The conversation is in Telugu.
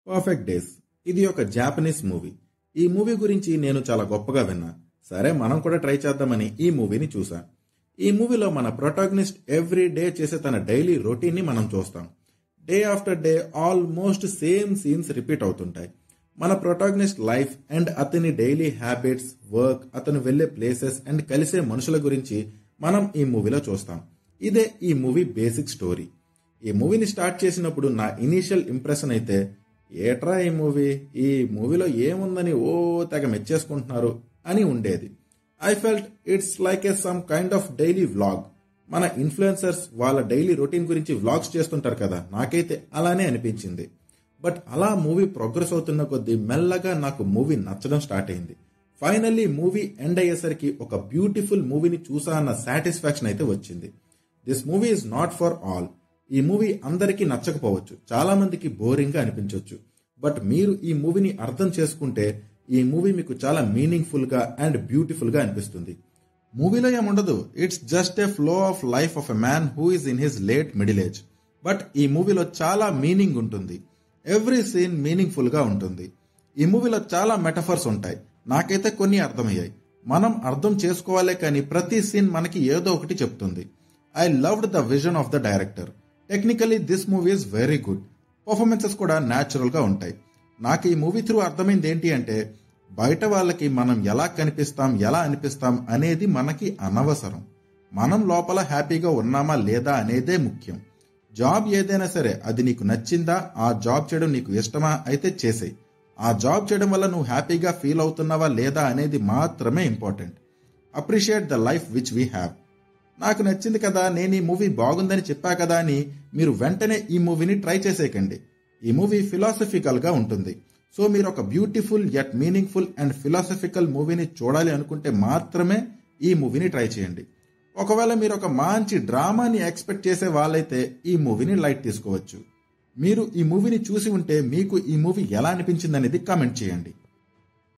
Perfect days. ఇది ఒక జాపనీస్ మూవీ. ఈ మూవీ గురించి నేను చాలా గొప్పగా విన్నా. సరే, మనం కూడా ట్రై చేద్దామని ఈ మూవీని చూసా. ఈ మూవీలో మన ప్రొటాగనిస్ట్ ఎవ్రీ డే చేసే తన డైలీ రొటీన్ని మనం చూస్తాం. Day after day almost same scenes repeat అవుతుంటాయి. మన ప్రొటాగనిస్ట్ లైఫ్ అండ్ అతని డైలీ హ్యాబిట్స్, వర్క్, అతను వెళ్లే ప్లేసెస్ అండ్ కలిసే మనుషుల గురించి మనం ఈ మూవీలో చూస్తాం. ఇదే ఈ మూవీ బేసిక్ స్టోరీ. ఈ మూవీని స్టార్ట్ చేసినప్పుడు నా ఇనీషియల్ ఇంప్రెషన్ అయితే, ఏట్రా ఈ మూవీలో ఏముందని తెగ మెచ్చేసుకుంటున్నారు అని ఉండేది. I felt it's like A some kind of daily vlog. మన ఇన్ఫ్లుయెన్సర్స్ వాళ్ళ డైలీ రొటీన్ గురించి వ్లాగ్స్ చేస్తుంటారు కదా, నాకైతే అలానే అనిపించింది. బట్ అలా మూవీ ప్రోగ్రెస్ అవుతున్న కొద్దీ మెల్లగా నాకు మూవీ నచ్చడం స్టార్ట్ అయింది. ఫైనల్లీ మూవీ ఎండ్ అయ్యేసరికి ఒక బ్యూటిఫుల్ మూవీని చూసా అన్న సాటిస్ఫాక్షన్ అయితే వచ్చింది. This movie is not for all. ఈ మూవీ అందరికీ నచ్చకపోవచ్చు, చాలా మందికి బోరింగ్ గా అనిపించవచ్చు. బట్ మీరు ఈ మూవీని అర్థం చేసుకుంటే ఈ మూవీ మీకు చాలా మీనింగ్ఫుల్ గా అండ్ బ్యూటిఫుల్ గా అనిపిస్తుంది. మూవీలో ఏముండదు, it's just a flow of life of a man who is in his late middle age. But ఈ మూవీలో చాలా మీనింగ్ ఉంటుంది. ఎవ్రీ సీన్ మీనింగ్ఫుల్ గా ఉంటుంది. ఈ మూవీలో చాలా మెటఫర్స్ ఉంటాయి. నాకైతే కొన్ని అర్థమయ్యాయి. మనం అర్థం చేసుకోవాలే కానీ ప్రతి సీన్ మనకి ఏదో ఒకటి చెప్తుంది. I loved the vision of the director. Technically this movie is very good. Performances కూడా న్యాచురల్ గా ఉంటాయి. నాకు ఈ మూవీ త్రూ అర్థమైంది ఏంటి అంటే, బయట వాళ్ళకి మనం ఎలా కనిపిస్తాం, ఎలా అనిపిస్తాం అనేది మనకి అనవసరం. మనం లోపల హ్యాపీగా ఉన్నామా లేదా అనేదే ముఖ్యం. జాబ్ ఏదైనా సరే, అది నీకు నచ్చిందా, ఆ జాబ్ చేయడం నీకు ఇష్టమా అయితే చేసేయి. ఆ జాబ్ చేయడం వల్ల నువ్వు హ్యాపీగా ఫీల్ అవుతున్నావా లేదా అనేది మాత్రమే important. Appreciate the life which we have. నాకు నచ్చింది కదా, నేను ఈ మూవీ బాగుందని చెప్పా కదా అని మీరు వెంటనే ఈ మూవీని ట్రై చేసేయకండి. ఈ మూవీ ఫిలాసఫికల్ గా ఉంటుంది. సో మీరు ఒక beautiful yet meaningful and philosophical మూవీని చూడాలి అనుకుంటే మాత్రమే ఈ మూవీని ట్రై చేయండి. ఒకవేళ మీరు ఒక మంచి డ్రామాని ఎక్స్పెక్ట్ చేసే వాళ్ళైతే ఈ మూవీని లైట్ తీసుకోవచ్చు. మీరు ఈ మూవీని చూసి ఉంటే మీకు ఈ మూవీ ఎలా అనిపించింది అనేది కామెంట్ చేయండి.